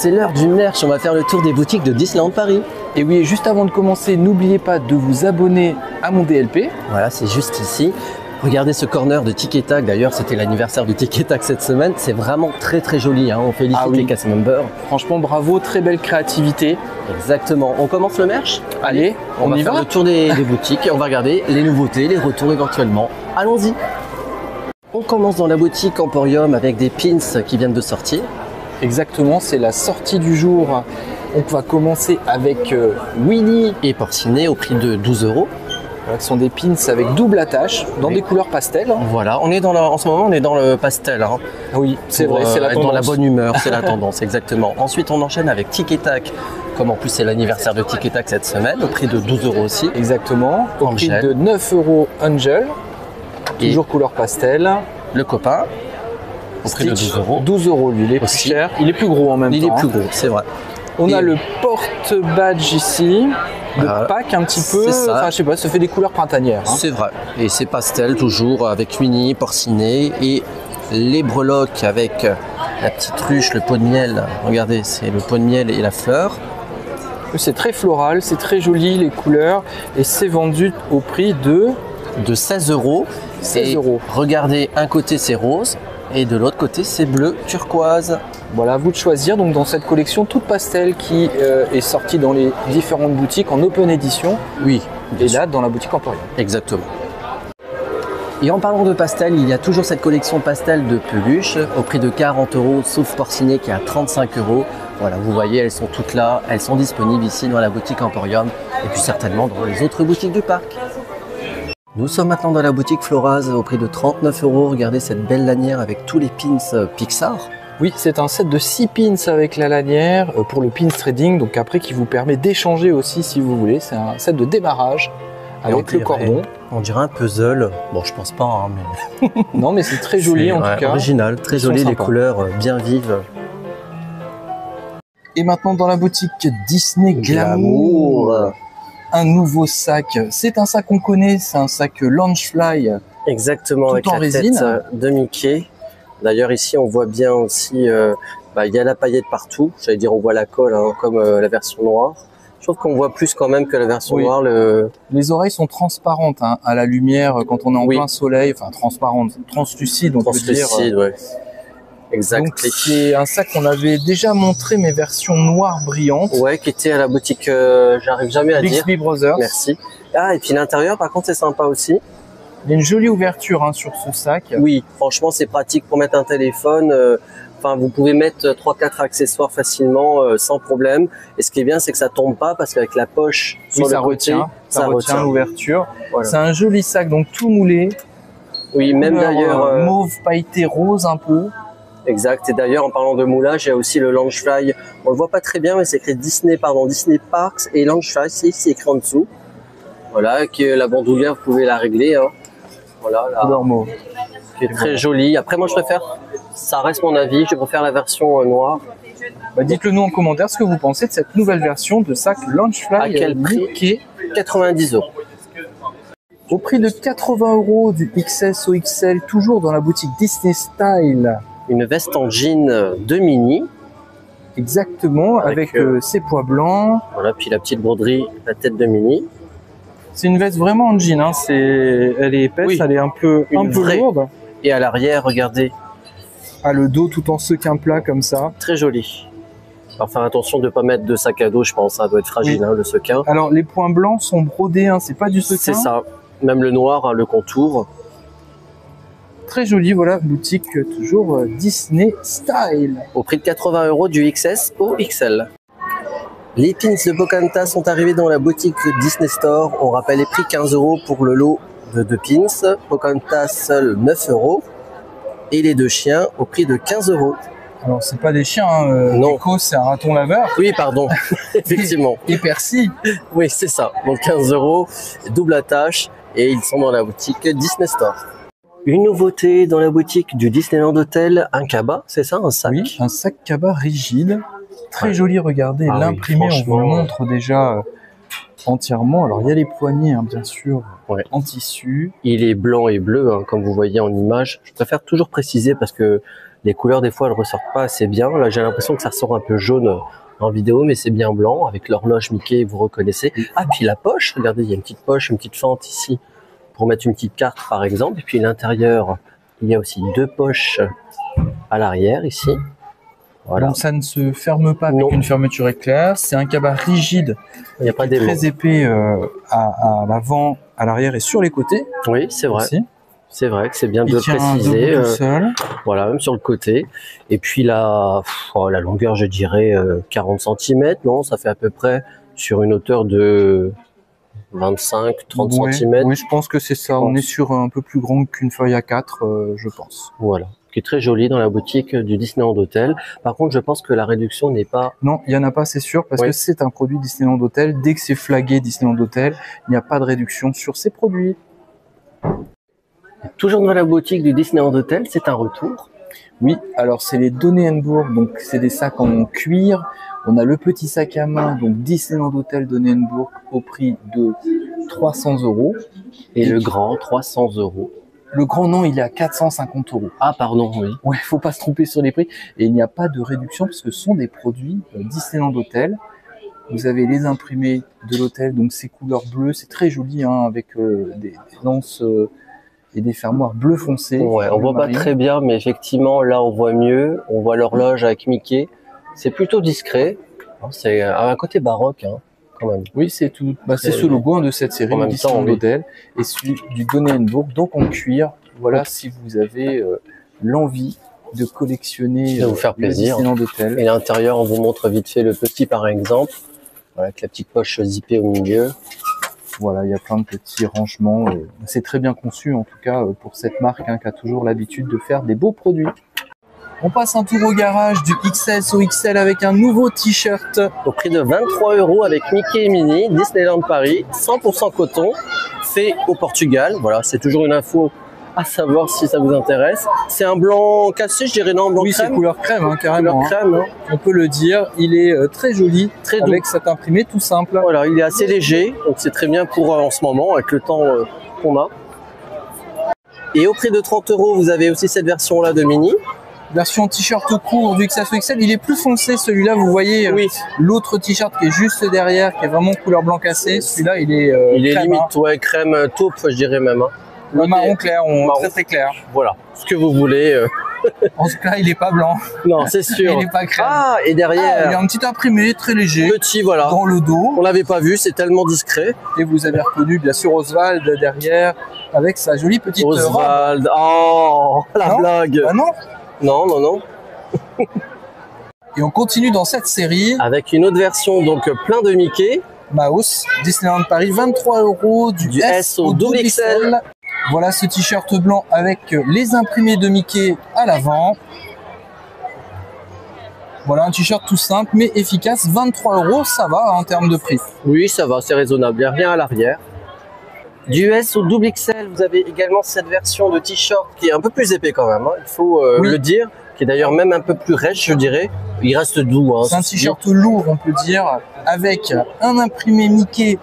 C'est l'heure du merch, on va faire le tour des boutiques de Disneyland Paris. Et oui, juste avant de commencer, n'oubliez pas de vous abonner à mon DLP. Voilà, c'est juste ici. Regardez ce corner de Tic et Tac, d'ailleurs c'était l'anniversaire du Tic et Tac cette semaine, c'est vraiment très joli, hein. On félicite les cast members. Franchement bravo, très belle créativité. Exactement, on commence le merch? Allez, on va y faire va. le tour des boutiques et on va regarder les nouveautés, les retours éventuellement. Allons-y. On commence dans la boutique Emporium avec des pins qui viennent de sortir. Exactement, c'est la sortie du jour. On va commencer avec Winnie et Porcinet au prix de 12 €. Ce sont des pins avec double attache dans des couleurs pastel. Voilà, on est en ce moment on est dans le pastel. Hein. Oui, c'est vrai, c'est la tendance. Dans la bonne humeur, c'est la tendance, exactement. Ensuite, on enchaîne avec Tic et Tac. Comme en plus c'est l'anniversaire de Tic et Tac cette semaine, au prix de 12 € aussi. Exactement, au prix de 9 € Angel. Toujours couleur pastel. Le copain, au prix de 12 €. 12 € lui, il est plus cher. Il est plus gros en même temps. Il est plus gros, c'est vrai. On a le porte-badge ici, de Pâques un petit peu, enfin je sais pas, ça fait des couleurs printanières. Hein. C'est vrai, et c'est pastel toujours avec Winnie, Porcinet et les breloques avec la petite ruche, le pot de miel. Regardez, c'est le pot de miel et la fleur. C'est très floral, c'est très joli les couleurs et c'est vendu au prix de 16 €. 16 €. Regardez, un côté c'est rose et de l'autre côté c'est bleu turquoise. Voilà, à vous de choisir. Donc dans cette collection toute pastel qui est sortie dans les différentes boutiques en open edition. Oui. Et là dans la boutique Emporium. Exactement. Et en parlant de pastel, il y a toujours cette collection pastel de peluches au prix de 40 € sauf Porcinet qui est à 35 €. Voilà, vous voyez, elles sont toutes là, elles sont disponibles ici dans la boutique Emporium et puis certainement dans les autres boutiques du parc. Nous sommes maintenant dans la boutique Floraz au prix de 39 €. Regardez cette belle lanière avec tous les pins Pixar. Oui, c'est un set de 6 pins avec la lanière pour le pins trading, donc après qui vous permet d'échanger aussi si vous voulez. C'est un set de démarrage avec le cordon. On dirait un puzzle. Bon, je pense pas, hein, mais... Non, mais c'est très joli en tout cas. Original, très joli, les couleurs bien vives. Et maintenant dans la boutique Disney Glamour. Un nouveau sac. C'est un sac qu'on connaît, c'est un sac Loungefly. Exactement, tout avec en la résine. Tête de Mickey. D'ailleurs ici on voit bien aussi, il y a la paillette partout. J'allais dire on voit la colle, hein, comme la version noire. Je trouve qu'on voit plus quand même que la version noire. Les oreilles sont transparentes hein, à la lumière quand on est en plein soleil. Enfin transparentes, translucides on peut dire. Ouais. Exact. Donc c'est un sac qu'on avait déjà montré mais version noire brillante. Ouais, qui était à la boutique, j'arrive jamais à dire. Bixby Brothers. Merci. Ah, et puis l'intérieur par contre c'est sympa aussi. Il y a une jolie ouverture hein, sur ce sac. Oui, franchement c'est pratique pour mettre un téléphone. Enfin, vous pouvez mettre 3-4 accessoires facilement sans problème. Et ce qui est bien, c'est que ça tombe pas parce qu'avec la poche sur le côté, ça retient l'ouverture. Voilà. C'est un joli sac donc tout moulé. Oui, même d'ailleurs mauve pailleté rose un peu. Exact. Et d'ailleurs, en parlant de moulage, il y a aussi le Loungefly. On le voit pas très bien, mais c'est écrit Disney Parks et Loungefly, c'est écrit en dessous. Voilà, que la bandoulière, vous pouvez la régler. Hein. Voilà, qui est très jolie. Après, moi, je préfère, ça reste mon avis, je préfère la version noire. Dites-le nous en commentaire ce que vous pensez de cette nouvelle version de sac Loungefly. À quel prix? 90 €. Au prix de 80 € du XS au XL, toujours dans la boutique Disney Style. Une veste en jean de Minnie. Exactement, avec ses pois blancs. Voilà, puis la petite broderie, la tête de Minnie. C'est une veste vraiment en jean, hein. Elle est épaisse, elle est un peu lourde. Et à l'arrière, regardez. À le dos tout en sequin plat comme ça. Très joli. Alors faire attention de ne pas mettre de sac à dos, je pense, ça doit être fragile, hein, le sequin. Alors les points blancs sont brodés, hein, c'est pas du sequin. C'est ça, même le noir, hein, le contour. Très joli, voilà, boutique toujours Disney Style. Au prix de 80 € du XS au XL. Les pins de Pocahontas sont arrivés dans la boutique Disney Store. On rappelle les prix 15 € pour le lot de 2 pins. Pocahontas seul 9 €. Et les 2 chiens au prix de 15 €. Alors c'est pas des chiens, hein, non. Nico, c'est un raton laveur. Oui, pardon, effectivement. Et Percy. Oui, c'est ça. Donc 15 €, double attache. Et ils sont dans la boutique Disney Store. Une nouveauté dans la boutique du Disneyland Hotel, un cabas, c'est ça, un sac? Oui, un sac cabas rigide, très joli, regardez, l'imprimé, on vous le montre déjà entièrement. Alors il y a les poignées, hein, bien sûr, en tissu. Il est blanc et bleu, hein, comme vous voyez en image. Je préfère toujours préciser parce que Les couleurs, des fois, elles ressortent pas assez bien. Là, j'ai l'impression que ça ressort un peu jaune en vidéo, mais c'est bien blanc, avec l'horloge Mickey, vous reconnaissez. Ah, puis la poche, regardez, il y a une petite poche, une petite fente ici, pour mettre une petite carte, par exemple. Et puis l'intérieur, il y a aussi 2 poches à l'arrière, ici. Voilà. Donc ça ne se ferme pas avec une fermeture éclair. C'est un cabas rigide, il n'y a pas très épais à l'avant, à l'arrière et sur les côtés. Oui, c'est vrai. Aussi. C'est vrai que c'est bien de le préciser. Voilà, même sur le côté. Et puis la longueur, je dirais 40 cm. Non, ça fait à peu près sur une hauteur de 25-30 cm. Oui, je pense que c'est ça. On est sur un peu plus grand qu'une feuille A4, je pense. Voilà. Qui est très joli dans la boutique du Disneyland Hotel. Par contre, je pense que la réduction n'est pas... Non, il n'y en a pas, c'est sûr, parce que c'est un produit Disneyland Hotel. Dès que c'est flagué Disneyland Hotel, il n'y a pas de réduction sur ces produits. Toujours dans la boutique du Disneyland Hotel, c'est un retour. Oui, alors c'est les Donenburg, donc c'est des sacs en cuir. On a le petit sac à main, donc Disneyland Hotel Donenburg au prix de 300 €. Et le grand, 300 €. Le grand, non, il est à 450 €. Ah, pardon, oui. Ouais, faut pas se tromper sur les prix. Et il n'y a pas de réduction parce que ce sont des produits Disneyland Hotel. Vous avez les imprimés de l'hôtel, donc ces couleurs bleues, c'est très joli, hein, avec des lances et des fermoirs bleu foncé. Ouais, on voit pas très bien, mais effectivement, là, on voit mieux. On voit l'horloge avec Mickey. C'est plutôt discret. C'est un côté baroque, hein. Quand même. Oui, c'est tout. Bah, c'est ce logo de cette série, le Disneyland Hotel, et celui du Donenburg, donc en cuir. Voilà, si vous avez l'envie de collectionner de vous faire plaisir. Disneyland Hotel. Et l'intérieur, on vous montre vite fait le petit, par exemple, voilà, avec la petite poche zippée au milieu. Voilà, il y a plein de petits rangements. C'est très bien conçu, en tout cas, pour cette marque qui a toujours l'habitude de faire des beaux produits. On passe un tour au garage du XS au XL avec un nouveau t-shirt. Au prix de 23 € avec Mickey et Minnie, Disneyland Paris, 100% coton, fait au Portugal. Voilà, c'est toujours une info à savoir si ça vous intéresse. C'est un blanc cassé, je dirais, non, blanc crème. Oui, c'est couleur crème, hein, carrément. Couleur crème, hein. On peut le dire. Il est très joli, très doux, avec cet imprimé tout simple. Voilà, il est assez léger, donc c'est très bien pour en ce moment, avec le temps qu'on a. Et au prix de 30 €, vous avez aussi cette version-là de Minnie. Version t-shirt court du XS ou XL, il est plus foncé celui-là, vous voyez l'autre t-shirt qui est juste derrière, qui est vraiment couleur blanc cassé, celui-là il est crème, limite, hein. Ouais, crème taupe, je dirais même. Hein. Le marron clair, très clair. Voilà, ce que vous voulez. En tout cas, il est pas blanc. Non, c'est sûr. Il est pas crème. Ah, et derrière... il y a un petit imprimé, très léger. Petit, voilà. Dans le dos. On l'avait pas vu, c'est tellement discret. Et vous avez reconnu, bien sûr, Oswald derrière, avec sa jolie petite Oswald, oh, la blague. Ah non. Non, non, non. Et on continue dans cette série. Avec une autre version, donc plein de Mickey. Mouse, Disneyland Paris, 23 € du S au XL. Voilà ce t-shirt blanc avec les imprimés de Mickey à l'avant. Voilà un t-shirt tout simple mais efficace, 23 €, ça va en termes de prix. Oui, ça va, c'est raisonnable, il n'y a rien à l'arrière. Du S au XL, vous avez également cette version de t-shirt qui est un peu plus épais quand même, hein, il faut le dire, qui est d'ailleurs même un peu plus rêche, je dirais. Il reste doux. Hein, c'est un t-shirt lourd, on peut dire, avec un imprimé Mickey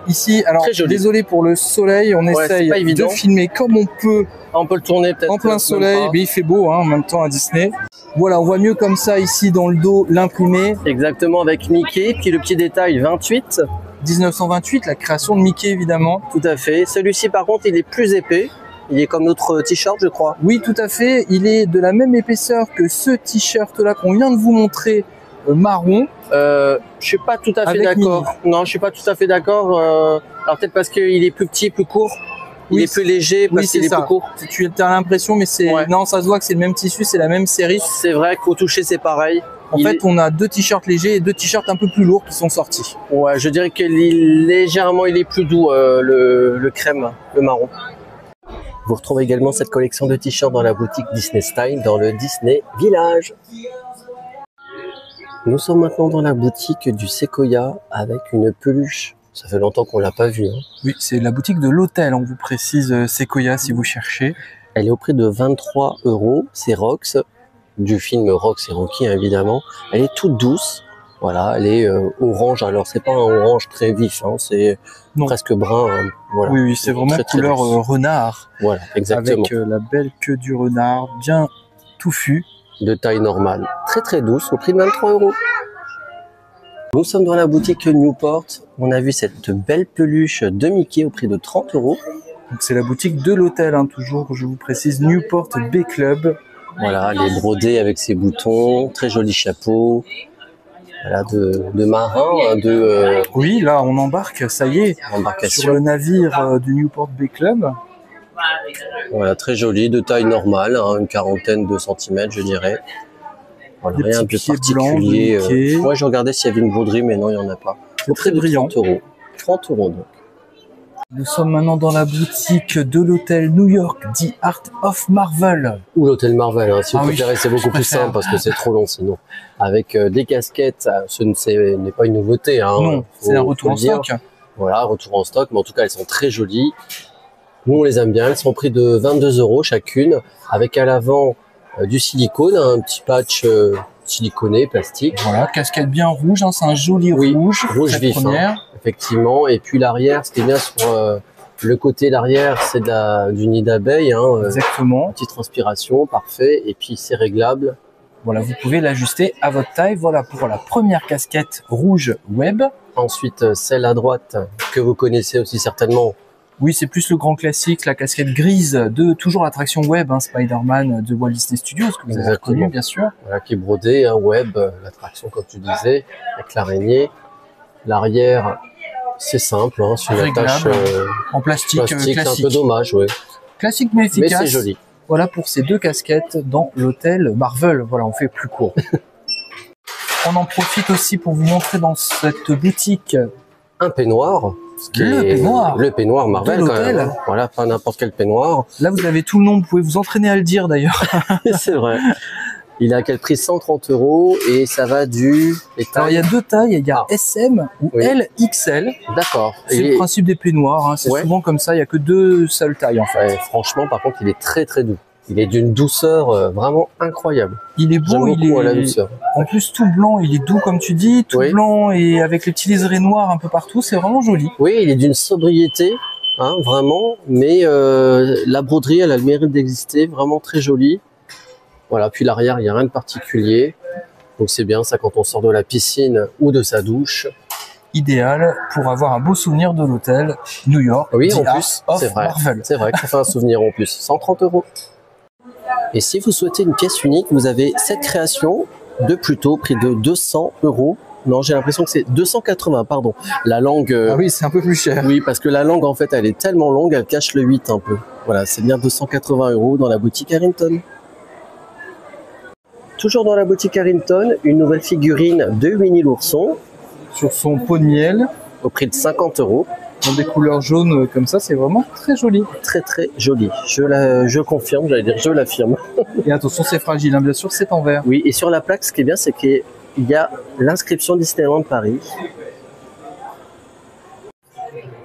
ici. Alors, désolé pour le soleil, on essaye de filmer comme on peut. On peut le tourner peut-être. En plein soleil, mais il fait beau, hein, en même temps à Disney. Voilà, on voit mieux comme ça ici dans le dos l'imprimé. Exactement, avec Mickey, puis le petit détail 28. 1928, la création de Mickey évidemment. Tout à fait. Celui-ci par contre, il est plus épais. Il est comme notre t-shirt, je crois. Oui, tout à fait. Il est de la même épaisseur que ce t-shirt-là qu'on vient de vous montrer, marron. Je suis pas tout à fait d'accord. Non, je suis pas tout à fait d'accord. Alors peut-être parce qu'il est plus petit, plus court. Il est plus léger parce qu'il est plus court. Tu as l'impression, mais c'est non, ça se voit que c'est le même tissu, c'est la même série. C'est vrai qu'au toucher, c'est pareil. En fait, on a 2 t-shirts légers et 2 t-shirts un peu plus lourds qui sont sortis. Ouais, je dirais que légèrement, il est plus doux, le crème, le marron. Vous retrouvez également cette collection de t-shirts dans la boutique Disney Style, dans le Disney Village. Nous sommes maintenant dans la boutique du Sequoia avec une peluche. Ça fait longtemps qu'on l'a pas vue. Hein. Oui, c'est la boutique de l'hôtel, on vous précise Sequoia si vous cherchez. Elle est au prix de 23 €. C'est Rox, du film Rox et Rocky, hein, évidemment. Elle est toute douce. Voilà, elle est orange. Alors, c'est pas un orange très vif, hein, c'est presque brun. Hein, voilà. Oui, c'est vraiment couleur renard. Voilà, exactement. Avec la belle queue du renard, bien touffue. De taille normale, très très douce, au prix de 23 €. Nous sommes dans la boutique Newport. On a vu cette belle peluche de Mickey au prix de 30 €. Donc c'est la boutique de l'hôtel, hein, toujours, je vous précise, Newport Bay Club. Voilà, les brodés avec ses boutons, très joli chapeau. Voilà, de marin, hein, Oui, là on embarque, ça y est, embarcation. sur le navire du Newport Bay Club. Voilà, très joli, de taille normale, hein, une quarantaine de centimètres, je dirais. Voilà, Des rien de petits pieds particulier. blancs de Mickey. Moi, je regardais s'il y avait une broderie, mais non, il n'y en a pas. Au prix très de brillant. 30 €. 30 € donc. Nous sommes maintenant dans la boutique de l'hôtel New York, The Art of Marvel. Ou l'hôtel Marvel, hein. Si vous Ah oui, préférez, c'est beaucoup plus simple parce que c'est trop long sinon. Avec des casquettes, ce n'est pas une nouveauté. Hein. Non, c'est un retour en stock. Voilà, retour en stock, mais en tout cas, elles sont très jolies. Nous, on les aime bien. Elles sont au prix de 22 € chacune, avec à l'avant du silicone, hein, un petit patch siliconé, plastique. Voilà, casquette bien rouge, hein, c'est un joli Oui, rouge. rouge cette vif, hein, première. effectivement. Et puis l'arrière, ce qui est bien sur le côté l'arrière, c'est du nid d'abeille. Hein, Exactement. petite transpiration, parfait. Et puis c'est réglable. Voilà, vous pouvez l'ajuster à votre taille. Voilà pour la première casquette rouge web. Ensuite, celle à droite, que vous connaissez aussi certainement. Oui, c'est plus le grand classique, la casquette grise de toujours l'attraction web, hein, Spider-Man de Walt Disney Studios, que vous avez reconnu, bien sûr. Voilà, qui est brodée, hein, web, l'attraction comme tu disais, avec l'araignée. L'arrière, c'est simple, hein, c'est une attache en plastique c'est classique. un peu dommage, oui. Classique mais efficace. Mais c'est joli. Voilà pour ces deux casquettes dans l'hôtel Marvel. Voilà, on fait plus court. On en profite aussi pour vous montrer dans cette boutique un peignoir. Le peignoir Marvel, quand même. Hein. Voilà, pas n'importe quel peignoir. Là, vous avez tout le nom, vous pouvez vous entraîner à le dire d'ailleurs. C'est vrai. Il a à quel prix? 130 € et ça va du... Alors, il y a deux tailles, il y a SM ou LXL. D'accord. C'est le principe des peignoirs, hein. C'est souvent comme ça, il n'y a que deux seules tailles en fait. Ouais, franchement, par contre, il est très très doux. Il est d'une douceur vraiment incroyable. Il est beau, il est... la douceur. En plus, tout blanc, il est doux comme tu dis, tout blanc et avec les petits liserés noirs un peu partout, c'est vraiment joli. Oui, il est d'une sobriété, hein, vraiment, mais la broderie, elle a le mérite d'exister, vraiment très jolie. Voilà, puis l'arrière, il n'y a rien de particulier. Donc c'est bien ça quand on sort de la piscine ou de sa douche. Idéal pour avoir un beau souvenir de l'hôtel New York. Oui, en plus, c'est vrai. C'est vrai que ça fait un souvenir en plus. 130 €. Et si vous souhaitez une pièce unique, vous avez cette création de Pluto, prix de 200 €. Non, j'ai l'impression que c'est 280, pardon. La langue... Ah oui, c'est un peu plus cher. Oui, parce que la langue, en fait, elle est tellement longue, elle cache le 8 un peu. Voilà, c'est bien 280 € dans la boutique Harrington. Toujours dans la boutique Harrington, une nouvelle figurine de Winnie l'ourson. Sur son pot de miel. Au prix de 50 €. Dans des couleurs jaunes comme ça, c'est vraiment très joli. Très très joli. Je confirme, j'allais dire je l'affirme. Et attention, c'est fragile, hein, bien sûr, c'est en verre. Oui, et sur la plaque, ce qui est bien, c'est qu'il y a l'inscription Disneyland Paris.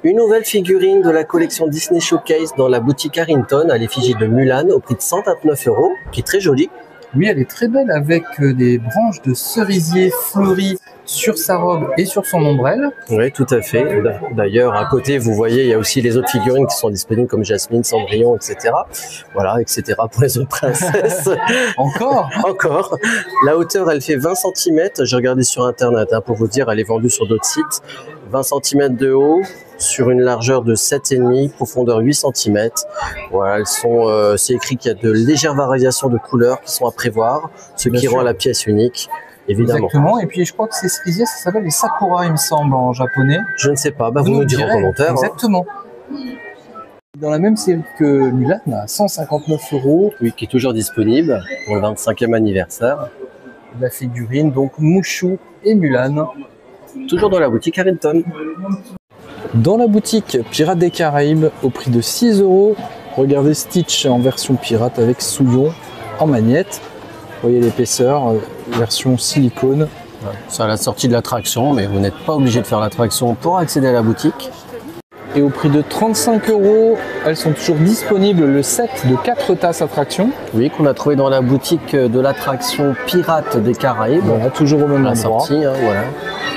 Une nouvelle figurine de la collection Disney Showcase dans la boutique Harrington à l'effigie de Mulan au prix de 129 €, qui est très jolie. Oui, elle est très belle avec des branches de cerisier fleuries sur sa robe et sur son ombrelle. Oui, tout à fait. D'ailleurs, à côté, vous voyez, il y a aussi les autres figurines qui sont disponibles comme Jasmine, Cendrillon, etc. Voilà, etc. pour les autres princesses. Encore Encore. La hauteur, elle fait 20 cm. J'ai regardé sur Internet, hein, pour vous dire, elle est vendue sur d'autres sites. 20 cm de haut, sur une largeur de 7,5, profondeur 8 cm. Voilà, elles sont, c'est écrit qu'il y a de légères variations de couleurs qui sont à prévoir, ce qui rend la pièce unique, évidemment. Exactement, et puis je crois que ces cerisiers, ça s'appelle les sakura, il me semble, en japonais. Je ne sais pas, bah, vous nous direz en commentaire. Exactement. Hein. Dans la même série que Mulan, à 159 €. Oui, qui est toujours disponible pour le 25e anniversaire. La figurine, donc Mushu et Mulan. Toujours dans la boutique Harrington. Dans la boutique Pirates des Caraïbes, au prix de 6 €, regardez Stitch en version pirate avec Souillon en magnette. Vous voyez l'épaisseur, version silicone. C'est à la sortie de l'attraction, mais vous n'êtes pas obligé de faire l'attraction pour accéder à la boutique. Et au prix de 35 €, elles sont toujours disponibles, le set de 4 tasses attraction. Oui, qu'on a trouvé dans la boutique de l'attraction Pirates des Caraïbes. Voilà, toujours au même endroit. Sortie, hein, voilà.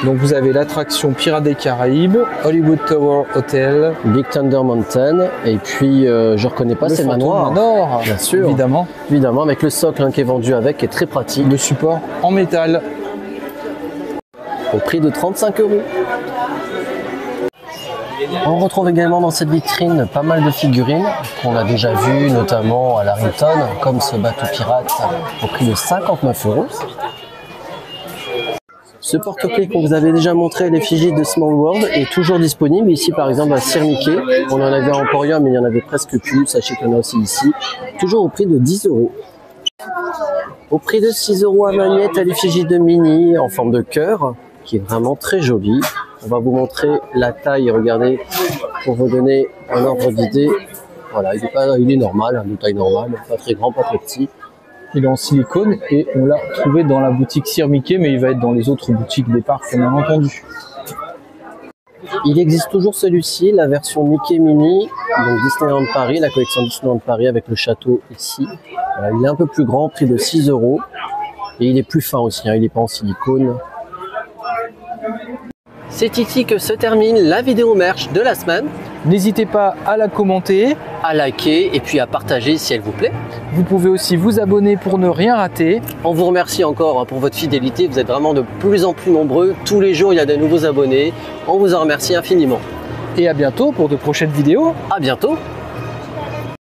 Donc vous avez l'attraction Pirates des Caraïbes, Hollywood Tower Hotel, Big Thunder Mountain, et puis je reconnais pas, le c'est le Phantom manoir. Manor, Bien sûr. évidemment. Évidemment, avec le socle qui est vendu avec, qui est très pratique, Le support en métal. au prix de 35 €. On retrouve également dans cette vitrine pas mal de figurines qu'on a déjà vues, notamment à Larrington, comme ce bateau pirate au prix de 59 €. Ce porte-clés qu'on vous avait déjà montré à l'effigie de Small World est toujours disponible. Ici, par exemple, à Sir Mickey, on en avait à Emporium, mais il n'y en avait presque plus. Sachez qu'il y en a aussi ici. Toujours au prix de 10 €. Au prix de 6 € à Magnette, à l'effigie de Minnie en forme de cœur, qui est vraiment très jolie. On va vous montrer la taille, regardez, pour vous donner un ordre d'idée. Voilà, il est normal, de taille normale, pas très grand, pas très petit. Il est en silicone et on l'a trouvé dans la boutique Sir Mickey, mais il va être dans les autres boutiques des parcs, bien entendu. Il existe toujours celui-ci, la version Mickey Mini, donc Disneyland Paris, la collection Disneyland Paris avec le château ici. Voilà, il est un peu plus grand, prix de 6 €. Et il est plus fin aussi, il n'est pas en silicone. C'est ici que se termine la vidéo merch de la semaine. N'hésitez pas à la commenter. À liker et puis à partager si elle vous plaît. Vous pouvez aussi vous abonner pour ne rien rater. On vous remercie encore pour votre fidélité. Vous êtes vraiment de plus en plus nombreux. Tous les jours, il y a de nouveaux abonnés. On vous en remercie infiniment. Et à bientôt pour de prochaines vidéos. À bientôt.